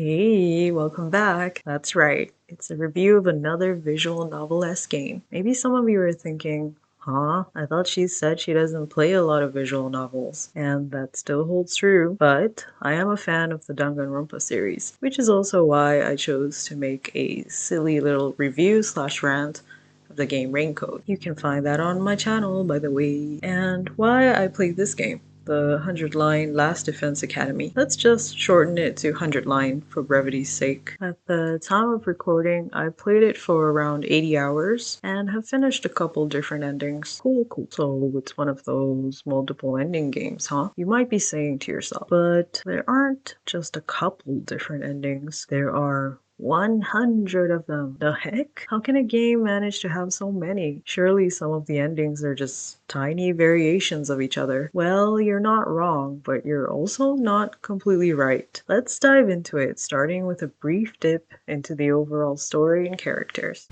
Hey, welcome back. That's right, it's a review of another visual novel-esque game. Maybe some of you are thinking, huh? I thought she said she doesn't play a lot of visual novels. And that still holds true, but I am a fan of the Danganronpa series, which is also why I chose to make a silly little review/rant of the game Raincoat. You can find that on my channel, by the way. And why I played this game, the 100 line Last Defense Academy. Let's just shorten it to 100 line for brevity's sake. At the time of recording, I played it for around 80 hours and have finished a couple different endings. Cool. So it's one of those multiple ending games, huh? You might be saying to yourself, but there aren't just a couple different endings. There are 100 of them. The heck? How can a game manage to have so many? Surely some of the endings are just tiny variations of each other. Well, you're not wrong, but you're also not completely right. Let's dive into it, starting with a brief dip into the overall story and characters.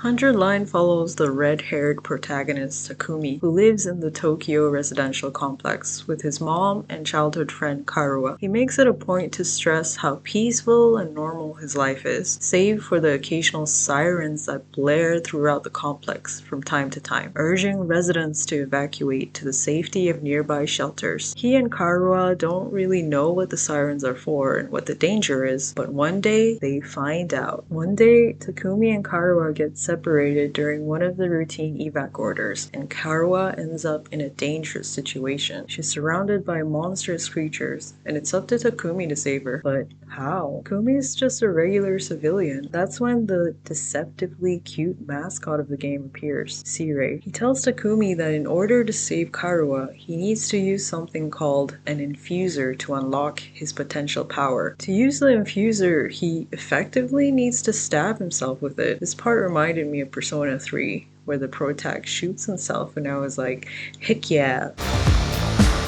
100 Line follows the red-haired protagonist Takumi, who lives in the Tokyo residential complex with his mom and childhood friend Karuwa. He makes it a point to stress how peaceful and normal his life is, save for the occasional sirens that blare throughout the complex from time to time, urging residents to evacuate to the safety of nearby shelters. He and Karuwa don't really know what the sirens are for and what the danger is, but one day they find out. One day, Takumi and Karuwa get separated during one of the routine evac orders, and Karuwa ends up in a dangerous situation. She's surrounded by monstrous creatures, and it's up to Takumi to save her. But how? Takumi's just a regular civilian. That's when the deceptively cute mascot of the game appears, Sirei. He tells Takumi that in order to save Karuwa, he needs to use something called an infuser to unlock his potential power. To use the infuser, he effectively needs to stab himself with it. This part reminded me of Persona 3, where the protag shoots himself, and I was like, heck yeah.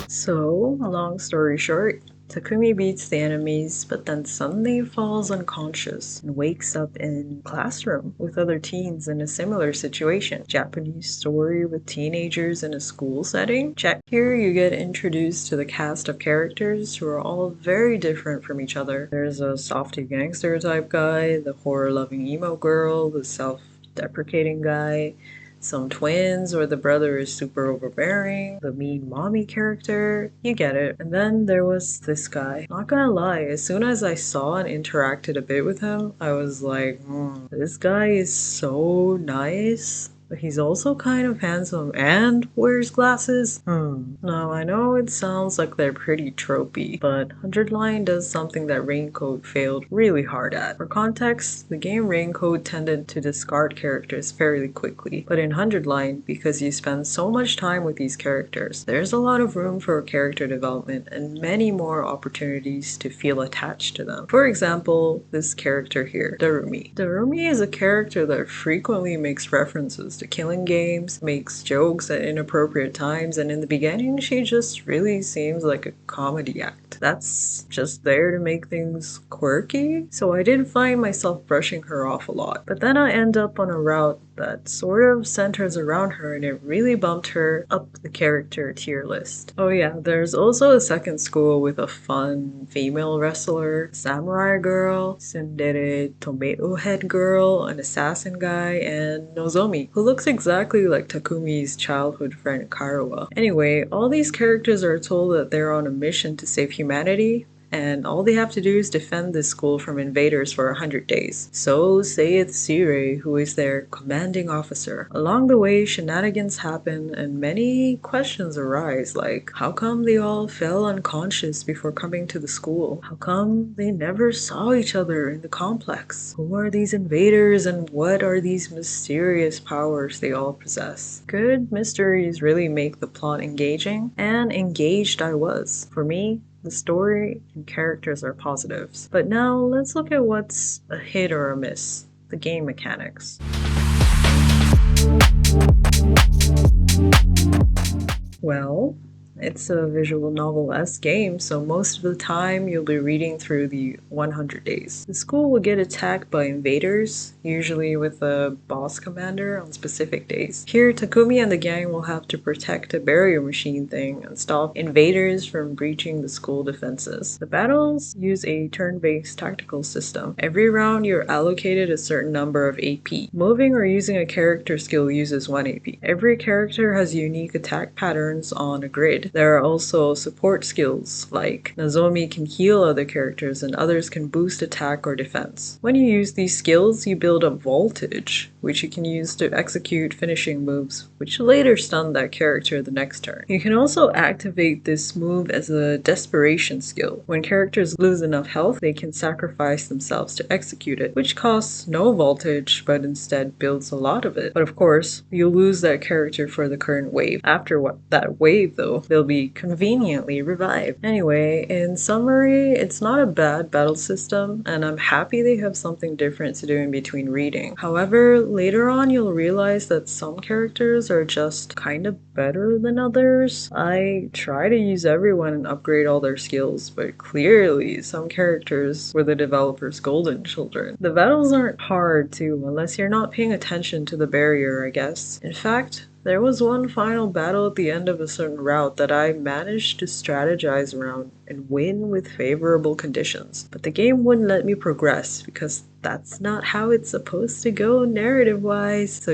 So, long story short, Takumi beats the enemies, but then suddenly falls unconscious and wakes up in a classroom with other teens in a similar situation. Japanese story with teenagers in a school setting? Check. Here you get introduced to the cast of characters who are all very different from each other. There's a softy gangster type guy, the horror-loving emo girl, the self-deprecating guy, some twins where the brother is super overbearing, the mean mommy character, you get it. And then there was this guy. Not gonna lie, as soon as I saw and interacted a bit with him, I was like, this guy is so nice. But he's also kind of handsome and wears glasses. Now, I know it sounds like they're pretty tropey, but 100 Line does something that Raincoat failed really hard at. For context, the game Raincoat tended to discard characters fairly quickly, but in 100 Line, because you spend so much time with these characters, there's a lot of room for character development and many more opportunities to feel attached to them. For example, this character here, Darumi. Darumi is a character that frequently makes references to killing games, makes jokes at inappropriate times, and in the beginning she just really seems like a comedy act. That's just there to make things quirky, so I did find myself brushing her off a lot. But then I end up on a route that sort of centers around her, and it really bumped her up the character tier list. Oh yeah, there's also a second school with a fun female wrestler, samurai girl, tsundere tomato head girl, an assassin guy, and Nozomi, who looks exactly like Takumi's childhood friend Karuwa. Anyway, all these characters are told that they're on a mission to save humanity, and all they have to do is defend this school from invaders for 100 days. So saith Sirei, who is their commanding officer. Along the way, shenanigans happen and many questions arise, like how come they all fell unconscious before coming to the school? How come they never saw each other in the complex? Who are these invaders and what are these mysterious powers they all possess? Good mysteries really make the plot engaging, and engaged I was. For me, the story and characters are positives. But now let's look at what's a hit or a miss, the game mechanics. Well, It's a visual novel-esque game, so most of the time you'll be reading through the 100 days. The school will get attacked by invaders, usually with a boss commander on specific days. Here, Takumi and the gang will have to protect a barrier machine thing and stop invaders from breaching the school defenses. The battles use a turn-based tactical system. Every round you're allocated a certain number of AP. Moving or using a character skill uses 1 AP. Every character has unique attack patterns on a grid. There are also support skills, like Nozomi can heal other characters and others can boost attack or defense. When you use these skills, you build up voltage, which you can use to execute finishing moves, which later stun that character the next turn. You can also activate this move as a desperation skill. When characters lose enough health, they can sacrifice themselves to execute it, which costs no voltage, but instead builds a lot of it. But of course, you'll lose that character for the current wave. After that wave, though, they'll be conveniently revived. Anyway, in summary, it's not a bad battle system, and I'm happy they have something different to do in between reading. However, later on you'll realize that some characters are just kind of better than others. I try to use everyone and upgrade all their skills, but clearly some characters were the developers' golden children. The battles aren't hard too, unless you're not paying attention to the barrier, I guess. In fact, there was one final battle at the end of a certain route that I managed to strategize around and win with favorable conditions. But the game wouldn't let me progress because that's not how it's supposed to go narrative-wise. So,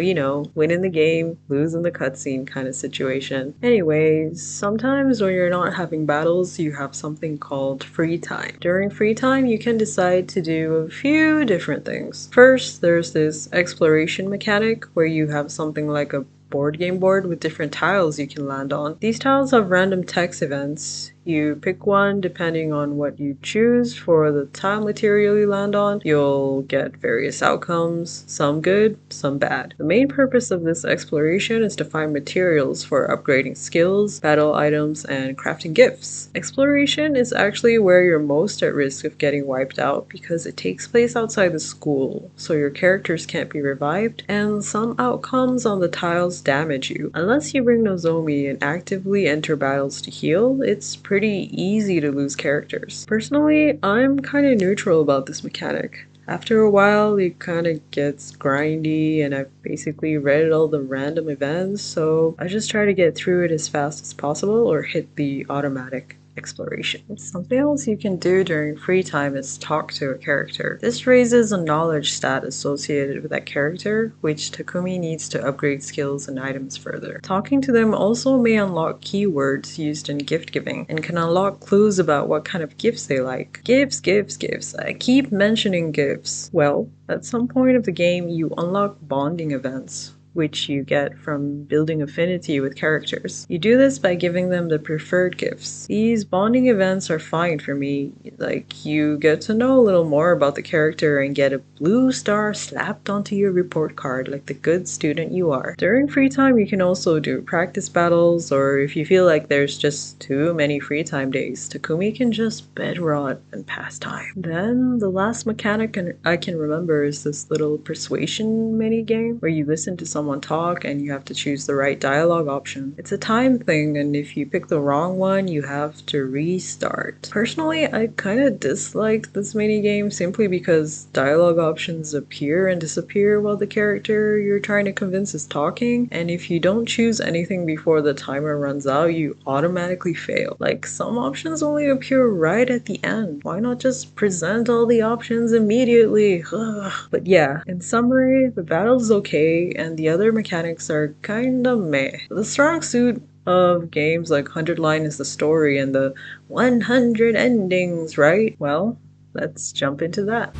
win in the game, lose in the cutscene kind of situation. Anyways, sometimes when you're not having battles, you have something called free time. During free time, you can decide to do a few different things. First, there's this exploration mechanic where you have something like a board game board with different tiles you can land on. These tiles have random text events. You pick one depending on what you choose for the tile material you land on. You'll get various outcomes, some good, some bad. The main purpose of this exploration is to find materials for upgrading skills, battle items, and crafting gifts. Exploration is actually where you're most at risk of getting wiped out because it takes place outside the school, so your characters can't be revived, and some outcomes on the tiles damage you. Unless you bring Nozomi and actively enter battles to heal, it's pretty easy to lose characters. Personally, I'm kind of neutral about this mechanic. After a while, it kind of gets grindy and I've basically read all the random events, so I just try to get through it as fast as possible or hit the automatic exploration. Something else you can do during free time is talk to a character. This raises a knowledge stat associated with that character, which Takumi needs to upgrade skills and items further. Talking to them also may unlock keywords used in gift giving and can unlock clues about what kind of gifts they like. Gifts, gifts, gifts. I keep mentioning gifts. Well, at some point of the game, you unlock bonding events, which you get from building affinity with characters. You do this by giving them the preferred gifts. These bonding events are fine for me, like you get to know a little more about the character and get a blue star slapped onto your report card like the good student you are. During free time you can also do practice battles, or if you feel like there's just too many free time days, Takumi can just bed rot and pass time. Then the last mechanic I can remember is this little persuasion mini game where you listen to someone talk and you have to choose the right dialogue option. It's a time thing, and if you pick the wrong one, you have to restart. Personally, I kind of disliked this minigame simply because dialogue options appear and disappear while the character you're trying to convince is talking, and if you don't choose anything before the timer runs out, you automatically fail. Like, some options only appear right at the end. Why not just present all the options immediately? Ugh. But yeah, in summary, the battle's okay, and the other mechanics are kinda meh. The strong suit of games like 100 Line is the story and the 100 endings, right? Well, let's jump into that.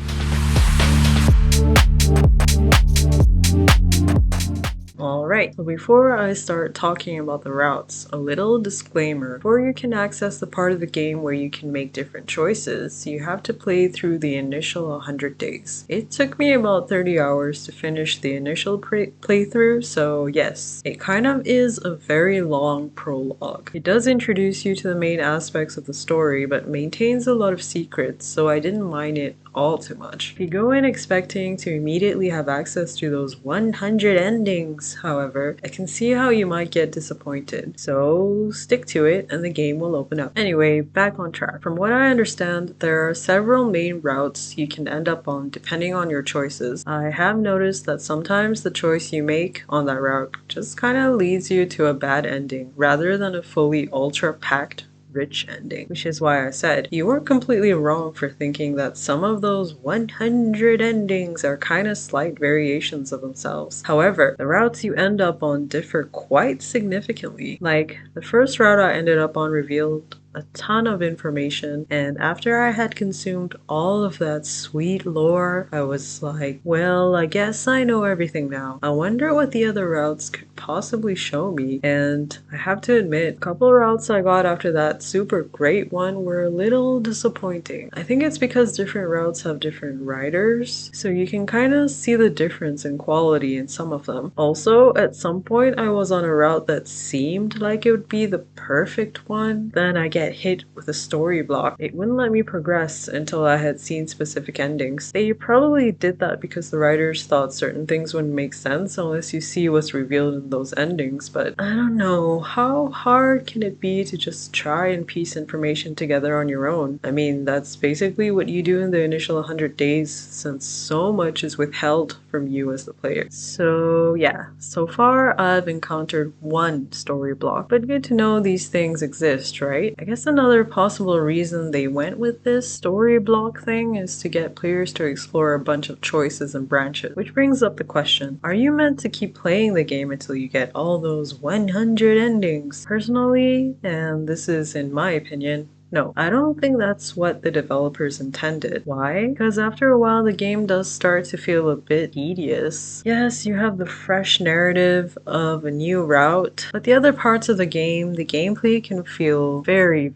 Alright, so before I start talking about the routes, a little disclaimer. Before you can access the part of the game where you can make different choices, you have to play through the initial 100 days. It took me about 30 hours to finish the initial playthrough, so yes, it kind of is a very long prologue. It does introduce you to the main aspects of the story, but maintains a lot of secrets, so I didn't mind it all too much. If you go in expecting to immediately have access to those 100 endings, endings. However, I can see how you might get disappointed. So stick to it and the game will open up. Anyway, back on track. From what I understand, there are several main routes you can end up on depending on your choices. I have noticed that sometimes the choice you make on that route just kind of leads you to a bad ending rather than a fully ultra-packed rich ending, which is why I said you weren't completely wrong for thinking that some of those 100 endings are kind of slight variations of themselves. However, the routes you end up on differ quite significantly. Like, the first route I ended up on revealed a ton of information, and after I had consumed all of that sweet lore, I was like, well, I guess I know everything now. I wonder what the other routes could possibly show me, and I have to admit, a couple routes I got after that super great one were a little disappointing. I think it's because different routes have different writers, so you can kind of see the difference in quality in some of them. Also, at some point I was on a route that seemed like it would be the perfect one, then I get hit with a story block. It wouldn't let me progress until I had seen specific endings. They probably did that because the writers thought certain things wouldn't make sense unless you see what's revealed in those endings, but I don't know, how hard can it be to just try and piece information together on your own? I mean, that's basically what you do in the initial 100 days since so much is withheld from you as the player. So yeah, so far I've encountered one story block, but good to know these things exist, right? I guess another possible reason they went with this story block thing is to get players to explore a bunch of choices and branches, which brings up the question, are you meant to keep playing the game until you get all those 100 endings? Personally, and this is in my opinion, no, I don't think that's what the developers intended. Why? Because after a while the game does start to feel a bit tedious. Yes, you have the fresh narrative of a new route, but the other parts of the game, the gameplay can feel very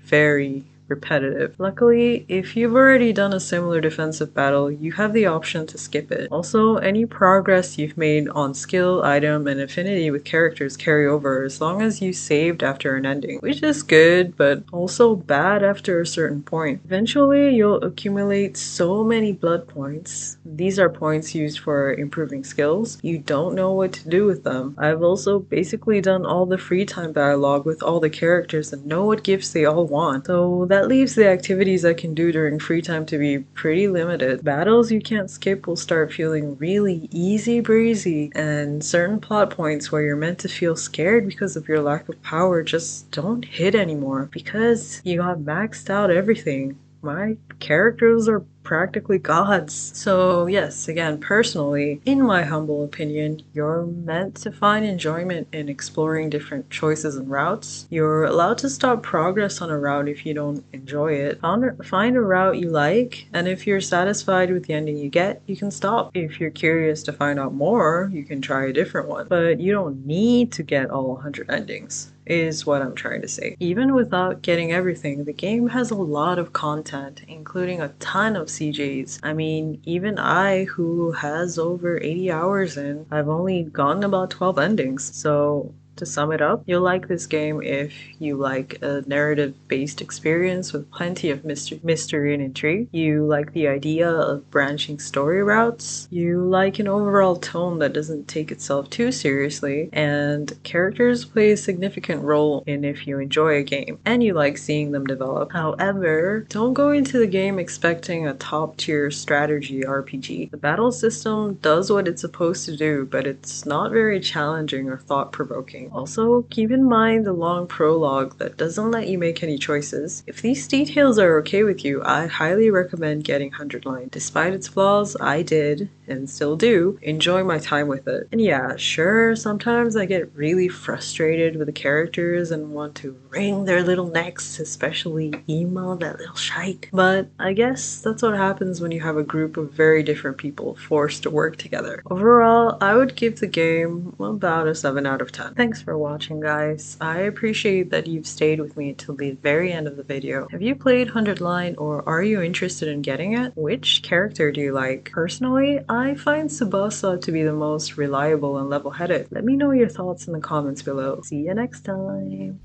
repetitive. Luckily, if you've already done a similar defensive battle, you have the option to skip it. Also, any progress you've made on skill, item, and affinity with characters carry over as long as you saved after an ending, which is good, but also bad after a certain point. Eventually, you'll accumulate so many blood points. These are points used for improving skills. You don't know what to do with them. I've also basically done all the free time dialogue with all the characters and know what gifts they all want, so that leaves the activities I can do during free time to be pretty limited. Battles you can't skip will start feeling really easy breezy, and certain plot points where you're meant to feel scared because of your lack of power just don't hit anymore because you got maxed out everything. My characters are practically gods. So yes, again, personally, in my humble opinion, you're meant to find enjoyment in exploring different choices and routes. You're allowed to stop progress on a route if you don't enjoy it. Find a route you like, and if you're satisfied with the ending you get, you can stop. If you're curious to find out more, you can try a different one. But you don't need to get all 100 endings, is what I'm trying to say. Even without getting everything, the game has a lot of content, including a ton of CJs. I mean, even I, who has over 80 hours in, I've only gotten about 12 endings. So to sum it up, you'll like this game if you like a narrative-based experience with plenty of mystery and intrigue. You like the idea of branching story routes. You like an overall tone that doesn't take itself too seriously. And characters play a significant role in if you enjoy a game, and you like seeing them develop. However, don't go into the game expecting a top-tier strategy RPG. The battle system does what it's supposed to do, but it's not very challenging or thought-provoking. Also, keep in mind the long prologue that doesn't let you make any choices. If these details are okay with you, I highly recommend getting 100 Line. Despite its flaws, I did, and still do, enjoy my time with it. And yeah, sure, sometimes I get really frustrated with the characters and want to wring their little necks, especially Ema, that little shite. But I guess that's what happens when you have a group of very different people forced to work together. Overall, I would give the game about a 7 out of 10. Thanks for watching, guys. I appreciate that you've stayed with me until the very end of the video. Have you played 100 Line, or are you interested in getting it? Which character do you like? Personally, I find Tsubasa to be the most reliable and level-headed. Let me know your thoughts in the comments below. See you next time!